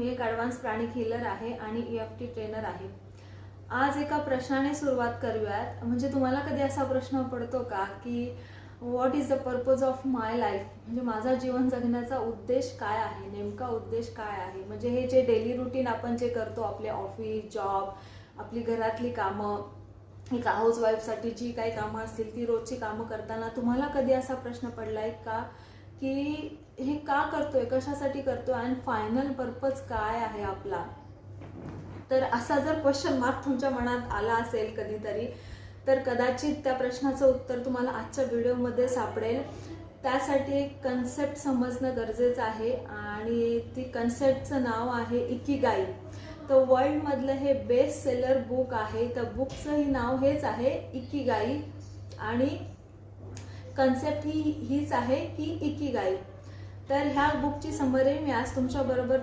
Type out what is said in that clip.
मी एक ॲडव्हान्स प्राणिक हीलर आहे आणि EFT ट्रेनर आहे. आज एका प्रश्नाने सुरुवात करूयात. म्हणजे तुम्हाला कधी असा प्रश्न पडतो का की what is the purpose of my life, म्हणजे माझा जीवन जगण्याचा उद्देश काय आहे, नेमका उद्देश काय आहे. म्हणजे हे जे डेली रुटीन आपण जे करतो, आपले ऑफिस, जॉब, आपली घरातली कामं, एक हाऊसवाईफसाठी जी काही कामं असतील ती रोजची कामं करताना तुम्हाला कधी असा प्रश्न पडलाय का की हे का करतोय, कशासाठी करतोय आणि फायनल पर्पज काय आहे आपला. तर असा जर क्वेश्चन मार्क तुमच्या मनात आला असेल कधीतरी, तर कदाचित त्या प्रश्नाचं उत्तर तुम्हाला आजच्या व्हिडिओमध्ये सापडेल. त्यासाठी एक कन्सेप्ट समजणं गरजेचं आहे आणि ती कन्सेप्टचं नाव आहे इकिगाई. तर वर्ल्डमधलं हे बेस्ट सेलर बुक आहे. तर बुकचंही नाव हेच आहे, इकिगाई, आणि कन्सेप्ट हीच आहे की इकिगाई. तर ह्या बुकची समरी मी आज तुमच्याबरोबर